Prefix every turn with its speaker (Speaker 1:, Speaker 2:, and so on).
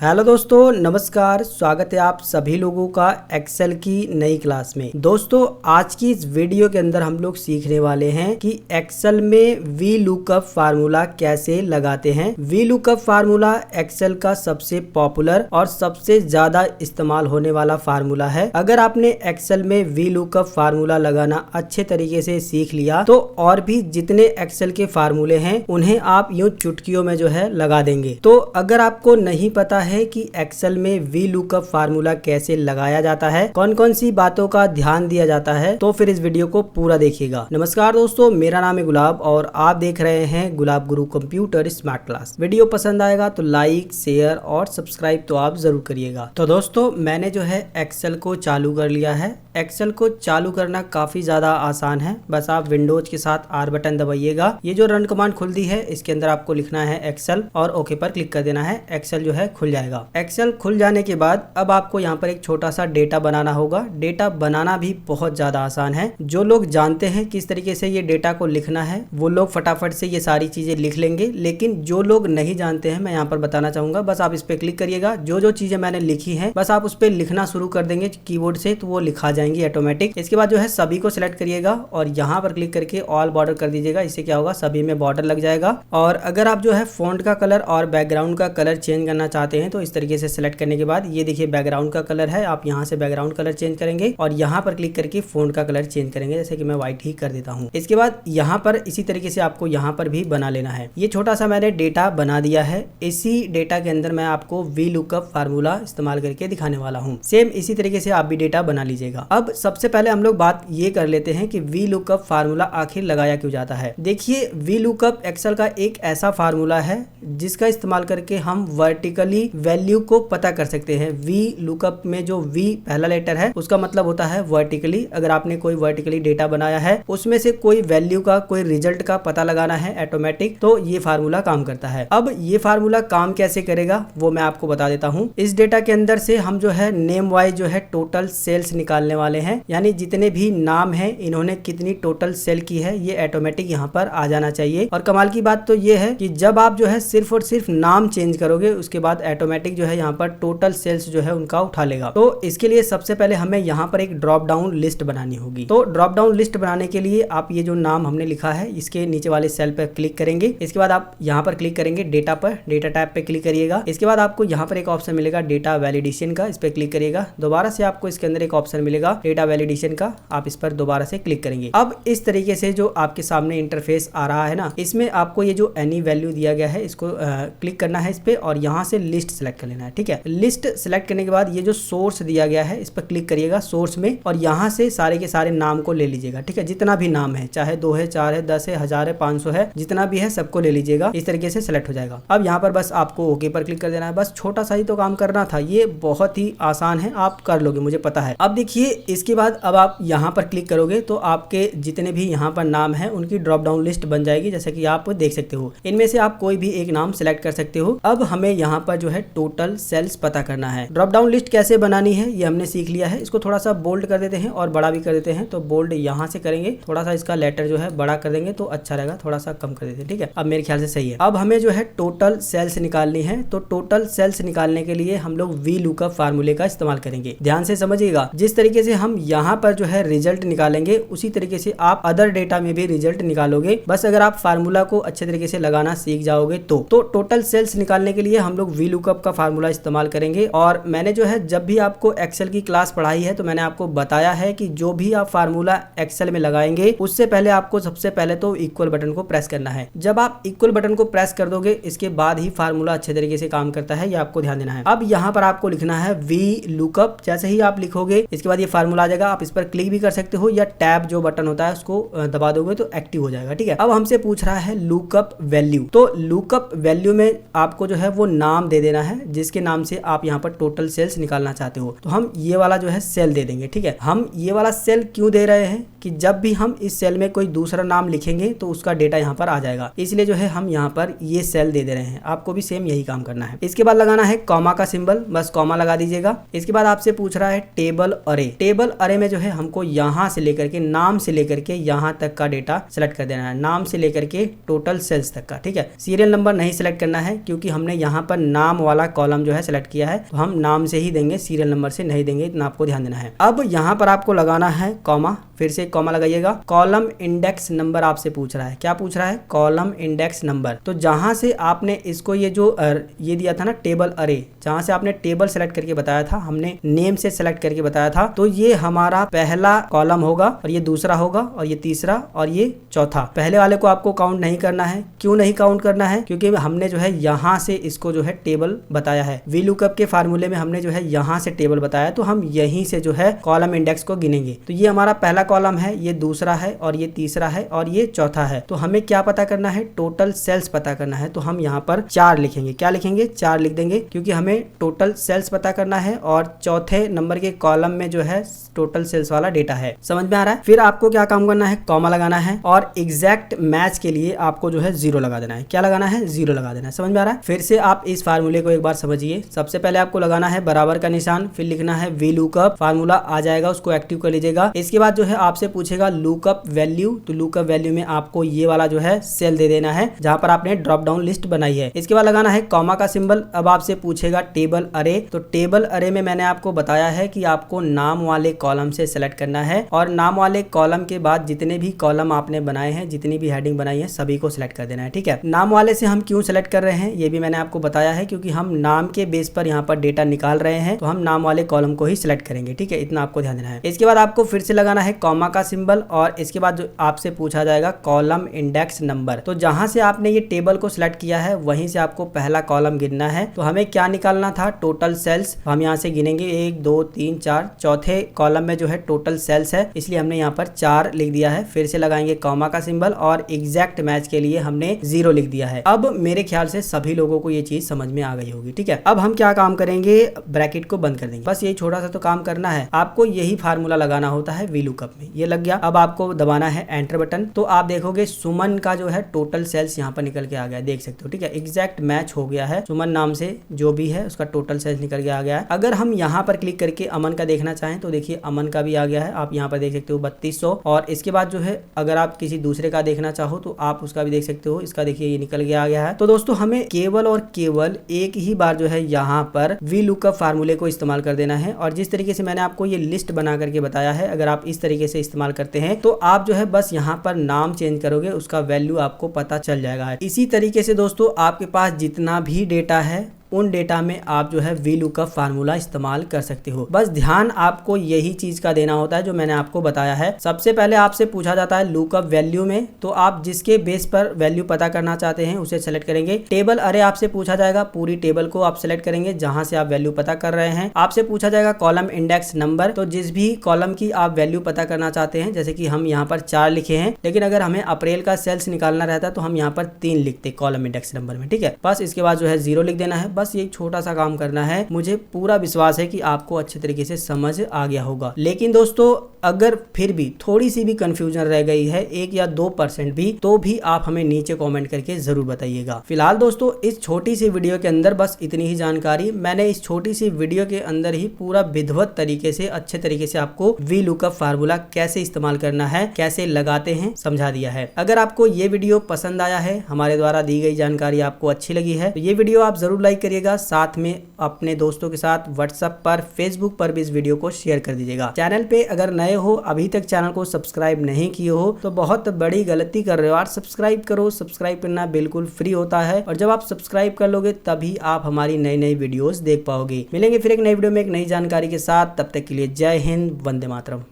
Speaker 1: Hello दोस्तों, नमस्कार। स्वागत है आप सभी लोगों का एक्सेल की नई क्लास में। दोस्तों, आज की इस वीडियो के अंदर हम लोग सीखने वाले हैं कि एक्सेल में वी लुकअप फार्मूला कैसे लगाते हैं। वी लुकअप फार्मूला एक्सेल का सबसे पॉपुलर और सबसे ज्यादा इस्तेमाल होने वाला फार्मूला है। अगर आपने एक्सेल में वी लुकअप फार्मूला लगाना अच्छे तरीके से सीख लिया तो और भी जितने एक्सेल के फार्मूले हैं उन्हें आप यूं चुटकियों में जो है लगा देंगे। तो अगर आपको नहीं पता है कि एक्सेल में वी लुकअप फार्मूला कैसे लगाया जाता है, कौन कौन सी बातों का ध्यान दिया जाता है, तो फिर इस वीडियो को पूरा देखिएगा। नमस्कार दोस्तों, मेरा नाम है गुलाब और आप देख रहे हैं गुलाब गुरु कंप्यूटर स्मार्ट क्लास। वीडियो पसंद आएगा तो लाइक, शेयर और सब्सक्राइब तो आप जरूर करिएगा। तो दोस्तों, मैंने जो है एक्सेल को चालू कर लिया है। एक्सेल को चालू करना काफी ज्यादा आसान है। बस आप विंडोज के साथ आर बटन दबाइएगा। ये जो रन कमांड खुलती है इसके अंदर आपको लिखना है एक्सेल और ओके पर क्लिक कर देना है। एक्सेल जो है खुल जाएगा। एक्सेल खुल जाने के बाद अब आपको यहाँ पर एक छोटा सा डेटा बनाना होगा। डेटा बनाना भी बहुत ज्यादा आसान है। जो लोग जानते हैं किस तरीके से ये डेटा को लिखना है वो लोग फटाफट से ये सारी चीजें लिख लेंगे, लेकिन जो लोग नहीं जानते हैं मैं यहाँ पर बताना चाहूंगा। बस आप इस पे क्लिक करिएगा। जो जो चीजें मैंने लिखी है बस आप उस पर लिखना शुरू कर देंगे कीबोर्ड से, तो वो लिखा जाएंगी ऑटोमेटिक। इसके बाद जो है सभी को सिलेक्ट करिएगा और यहाँ पर क्लिक करके ऑल बॉर्डर कर दीजिएगा। इससे क्या होगा, सभी में बॉर्डर लग जाएगा। और अगर आप जो है फॉन्ट का कलर और बैकग्राउंड का कलर चेंज करना चाहते हैं तो इस तरीके से सिलेक्ट करने के बाद ये देखिए बैकग्राउंड का कलर है, आप यहाँ से बैकग्राउंड कलर चेंज करेंगे और यहाँ पर क्लिक करके फॉन्ट का कलर चेंज करेंगे। जैसे कि मैं व्हाइट ही कर देता हूँ। इसके बाद यहाँ पर इसी तरीके से आपको यहाँ पर भी बना लेना है। ये छोटा सा मैंने डेटा बना दिया है। इसी डेटा के अंदर मैं आपको वी लुकअप फार्मूला इस्तेमाल करके दिखाने वाला हूँ। सेम इसी तरीके से आप भी डेटा बना लीजिएगा। अब सबसे पहले हम लोग बात ये कर लेते हैं कि वी लुकअप फार्मूला आखिर लगाया क्यों जाता है। देखिए, वी लुकअप एक्सेल का एक ऐसा फार्मूला है जिसका इस्तेमाल करके हम वर्टिकली वैल्यू को पता कर सकते हैं। वी लुकअप में जो वी पहला लेटर है उसका मतलब होता है वर्टिकली। अगर आपने कोई वर्टिकली डेटा बनाया है उसमें से कोई वैल्यू का, कोई रिजल्ट का पता लगाना है ऑटोमेटिक, तो ये फार्मूला काम करता है। अब ये फार्मूला काम कैसे करेगा वो मैं आपको बता देता हूँ। इस डेटा के अंदर से हम जो है नेम वाइज जो है टोटल सेल्स निकालने वाले हैं, यानी जितने भी नाम है इन्होंने कितनी टोटल सेल की है ये ऑटोमेटिक यहाँ पर आ जाना चाहिए। और कमाल की बात तो ये है कि जब आप जो है सिर्फ और सिर्फ नाम चेंज करोगे उसके बाद ऑटोमेटिक जो है यहाँ पर टोटल सेल्स जो है उनका उठा लेगा। तो इसके लिए सबसे पहले हमें यहाँ पर एक ड्रॉप डाउन लिस्ट बनानी होगी। तो ड्रॉप डाउन लिस्ट बनाने के लिए आप ये जो नाम हमने लिखा है इसके नीचे वाले सेल पर क्लिक करेंगे। इसके बाद आप यहाँ पर क्लिक करेंगे डेटा पर, डेटा टैब पे क्लिक करिएगा। इसके बाद आपको यहाँ पर एक ऑप्शन मिलेगा डेटा वैलिडेशन का, इस पर क्लिक करिएगा। दोबारा से आपको इसके अंदर एक ऑप्शन मिलेगा डेटा वैलिडेशन का, आप इस पर दोबारा से क्लिक करेंगे। अब इस तरीके से जो आपके सामने इंटरफेस आ रहा है ना, इसमें आपको ये जो एनी वैल्यू दिया गया है इसको क्लिक करना है इस पे और यहाँ से लिस्ट सेलेक्ट कर लेना है। ठीक है, लिस्ट सेलेक्ट करने के बाद ये जो सोर्स दिया गया है इस पर क्लिक करिएगा सोर्स में और यहाँ से सारे के सारे नाम को ले लीजिएगा। ठीक है, जितना भी नाम है, चाहे 2 है, 4 है, 10 है, 1000 है, 500 है, जितना भी है सबको ले लीजिएगा। इस तरीके से सेलेक्ट हो जाएगा। अब यहाँ पर बस आपको ओके पर क्लिक कर देना है। बस छोटा सा ही तो काम करना था, ये बहुत ही आसान है, आप कर लोगे मुझे पता है। अब देखिए, इसके बाद अब आप यहाँ पर क्लिक करोगे तो आपके जितने भी यहाँ पर नाम है उनकी ड्रॉप डाउन लिस्ट बन जाएगी। जैसे कि आप देख सकते हो, इनमें से आप कोई भी एक नाम सेलेक्ट कर सकते हो। अब हमें यहाँ पर जो है टोटल सेल्स पता करना है। ड्रॉप डाउन लिस्ट कैसे बनानी है ये हमने सीख लिया है। इसको थोड़ा सा बोल्ड कर देते हैं और बड़ा भी कर देते हैं। तो बोल्ड यहाँ से करेंगे, थोड़ा सा इसका लेटर जो है बड़ा कर देंगे तो अच्छा रहेगा, थोड़ा सा कम कर देते हैं। ठीक है, अब मेरे ख्याल से सही है। अब हमें जो है टोटल सेल्स निकालनी है। तो टोटल सेल्स निकालने के लिए हम लोग वी लुकअप फार्मूले का इस्तेमाल करेंगे। ध्यान से समझिएगा, जिस तरीके से हम यहाँ पर जो है रिजल्ट निकालेंगे उसी तरीके से आप अदर डेटा में भी रिजल्ट निकालोगे। बस अगर आप फार्मूला को अच्छे तरीके से लगाना सीख जाओगे तो टोटल सेल्स निकालने के लिए हम लोग वी लुकअप का फार्मूला इस्तेमाल करेंगे। और मैंने जो है जब भी आपको एक्सेल की क्लास पढ़ाई है तो मैंने आपको बताया है कि जो भी आप फार्मूला एक्सेल में लगाएंगे उससे पहले आपको सबसे पहले तो इक्वल बटन को प्रेस करना है। जब आप इक्वल बटन को प्रेस कर दोगे इसके बाद ही फार्मूला अच्छे तरीके से काम करता है, ये आपको ध्यान देना है। अब यहाँ पर आपको लिखना है वी लुकअप। जैसे ही आप लिखोगे इसके बाद ये फार्मूला आ जाएगा। आप इस पर क्लिक भी कर सकते हो या टैब जो बटन होता है उसको दबा दोगे तो एक्टिव हो जाएगा। ठीक है, अब हमसे पूछ रहा है लुकअप वैल्यू। तो लुकअप वैल्यू में आपको जो है वो नाम दे देना है जिसके नाम से आप यहाँ पर टोटल सेल्स निकालना चाहते हो। तो हम ये वाला जो है सेल दे देंगे। ठीक है, हम ये वाला सेल क्यों दे रहे हैं कि जब भी हम इस सेल में कोई दूसरा नाम लिखेंगे तो उसका डेटा यहाँ पर आ जाएगा, इसलिए जो है हम यहाँ पर ये सेल दे रहे हैं। आपको भी सेम यही काम करना है। इसके बाद लगाना है कॉमा का सिंबल, बस कॉमा लगा दीजिएगा। इसके बाद आपसे पूछ रहा है टेबल अरे। टेबल अरे में जो है हमको यहाँ से लेकर के नाम से लेकर के यहाँ तक का डेटा सेलेक्ट कर देना है, नाम से लेकर के टोटल सेल्स तक का। ठीक है, सीरियल नंबर नहीं सेलेक्ट करना है क्योंकि हमने यहाँ पर नाम वाला कॉलम जो है सेलेक्ट किया है, तो हम नाम से ही देंगे, सीरियल नंबर से नहीं देंगे, इतना आपको ध्यान देना है। अब यहाँ पर आपको लगाना है कॉमा, फिर से कॉमा लगाइएगा। कॉलम इंडेक्स नंबर आपसे पूछ रहा है, क्या पूछ रहा है? Column index number. तो जहां से आपने इसको ये जो ये दिया था ना टेबल अरे, जहां से आपने टेबल सेलेक्ट करके बताया था, हमने नेम से सेलेक्ट करके बताया था, तो ये हमारा पहला कॉलम होगा और ये दूसरा होगा और ये तीसरा और ये चौथा। पहले वाले को आपको काउंट नहीं करना है। क्यों नहीं काउंट करना है? क्योंकि हमने जो है यहाँ से इसको जो है टेबल बताया है, वी लुकअप के फार्मूले में हमने जो है यहाँ से टेबल बताया, तो हम यहीं से जो है कॉलम इंडेक्स को गिनेंगे। तो ये हमारा पहला कॉलम है, ये दूसरा है और ये तीसरा है और ये चौथा है। तो हमें क्या पता करना है? टोटल सेल्स पता करना है। तो हम यहाँ पर 4 लिखेंगे। क्या लिखेंगे? 4 लिख देंगे, क्योंकि हमें टोटल सेल्स पता करना है और चौथे नंबर के कॉलम में जो है टोटल सेल्स वाला डेटा है। समझ में आ रहा है? फिर आपको क्या काम करना है? कॉमा लगाना है और एग्जैक्ट मैच के लिए आपको जो है 0 लगा देना है। क्या लगाना है? 0 लगा देना है। समझ में आ रहा है? फिर से आप इस फार्मूले को एक बार समझिए। सबसे पहले आपको लगाना है बराबर का निशान, फिर लिखना है वी लुकअप, फार्मूला आ जाएगा, उसको एक्टिव कर लीजिएगा। इसके बाद जो है आपसे पूछेगा लुकअप वैल्यू, तो लुकअप वैल्यू में आपको ये वाला जो है सेल दे देना है जहां पर आपने ड्रॉप डाउन लिस्ट बनाई है। इसके बाद लगाना है कॉमा का सिंबल। अब आपसे पूछेगा टेबल अरे, तो टेबल अरे में मैंने आपको बताया है कि आपको नाम वाले कॉलम से सेलेक्ट करना है और नाम वाले कॉलम के बाद जितने भी कॉलम आपने बनाए हैं, जितनी भी हेडिंग बनाई है, सभी को सिलेक्ट कर देना है। ठीक है, नाम वाले से हम क्यों सेलेक्ट कर रहे हैं ये भी मैंने आपको बताया है, क्योंकि हम नाम के बेस पर यहाँ पर डेटा निकाल रहे हैं, तो हम नाम वाले कॉलम को ही सिलेक्ट करेंगे। ठीक है, इतना आपको ध्यान देना है। इसके बाद आपको फिर से लगाना है कॉमा का सिंबल और इसके बाद जो आपसे पूछा जाएगा कॉलम इंडेक्स नंबर। तो जहां से आपने ये टेबल को सिलेक्ट किया है वहीं से आपको पहला कॉलम गिनना है। तो हमें क्या निकालना था? Total sales. हम यहाँ से गिनेंगे 1 2 3 4, चौथे कॉलम में जो है टोटल सेल्स है, इसलिए हमने यहाँ पर 4 लिख दिया है। फिर से लगाएंगे कॉमा का सिंबल और एग्जैक्ट मैच के लिए हमने 0 लिख दिया है। अब मेरे ख्याल से सभी लोगों को ये चीज समझ में आ गई होगी। ठीक है, अब हम क्या काम करेंगे? ब्रैकेट को बंद कर देंगे। बस यही छोटा सा तो काम करना है। आपको यही फार्मूला लगाना होता है वी लुकअप में। ये लग गया। अब आपको दबाना है एंटर बटन, तो आप देखोगे सुमन का जो है टोटल सेल्स यहाँ पर निकल के आ गया, देख सकते हो। ठीक है, एग्जैक्ट मैच हो गया है। सुमन नाम से जो भी है उसका टोटल सेल्स निकल के आ गया है। अगर हम यहाँ पर क्लिक करके अमन का देखना चाहें तो देखिए अमन का भी आ गया है, आप यहाँ पर देख सकते हो 3200। और इसके बाद जो है अगर आप किसी दूसरे का देखना चाहो तो आप उसका भी देख सकते हो। इसका देखिए ये निकल के आ गया है। तो दोस्तों हमें केवल और केवल एक ही बार जो है यहाँ पर वी लुकअप फार्मूले को इस्तेमाल कर देना है। और जिस तरीके से मैंने आपको ये लिस्ट बना करके बताया है, अगर आप इस तरीके से इस्तेमाल करते हैं तो आप जो है बस यहाँ पर नाम चेंज करोगे, उसका वैल्यू आपको पता चल जाएगा। इसी तरीके से दोस्तों आपके पास जितना भी डेटा है उन डेटा में आप जो है वी लुकअप फार्मूला इस्तेमाल कर सकते हो। बस ध्यान आपको यही चीज का देना होता है जो मैंने आपको बताया है। सबसे पहले आपसे पूछा जाता है लुकअप वैल्यू में, तो आप जिसके बेस पर वैल्यू पता करना चाहते हैं उसे सेलेक्ट करेंगे। टेबल अरे आपसे पूछा जाएगा, पूरी टेबल को आप सेलेक्ट करेंगे जहां से आप वैल्यू पता कर रहे हैं। आपसे पूछा जाएगा कॉलम इंडेक्स नंबर, तो जिस भी कॉलम की आप वैल्यू पता करना चाहते हैं, जैसे कि हम यहाँ पर 4 लिखे हैं, लेकिन अगर हमें अप्रैल का सेल्स निकालना रहता है तो हम यहाँ पर 3 लिखते कॉलम इंडेक्स नंबर में। ठीक है, बस इसके बाद जो है 0 लिख देना है। बस ये छोटा सा काम करना है। मुझे पूरा विश्वास है कि आपको अच्छे तरीके से समझ आ गया होगा। लेकिन दोस्तों अगर फिर भी थोड़ी सी भी कंफ्यूजन रह गई है, 1 या 2% भी, तो भी आप हमें नीचे कमेंट करके जरूर बताइएगा। फिलहाल दोस्तों इस छोटी सी वीडियो के अंदर बस इतनी ही जानकारी। मैंने इस छोटी सी वीडियो के अंदर ही पूरा विधिवत तरीके से, अच्छे तरीके से आपको वी लुकअप फार्मूला कैसे इस्तेमाल करना है, कैसे लगाते हैं, समझा दिया है। अगर आपको ये वीडियो पसंद आया है, हमारे द्वारा दी गई जानकारी आपको अच्छी लगी है, तो ये वीडियो आप जरूर लाइक करिएगा। साथ में अपने दोस्तों के साथ व्हाट्सएप पर, फेसबुक पर भी इस वीडियो को शेयर कर दीजिएगा। चैनल पे अगर नए हो, अभी तक चैनल को सब्सक्राइब नहीं किए हो, तो बहुत बड़ी गलती कर रहे हो यार। सब्सक्राइब करो, सब्सक्राइब करना बिल्कुल फ्री होता है और जब आप सब्सक्राइब कर लोगे तभी आप हमारी नई नई वीडियोस देख पाओगे। मिलेंगे फिर एक नई वीडियो में एक नई जानकारी के साथ। तब तक के लिए जय हिंद, वंदे मातरम।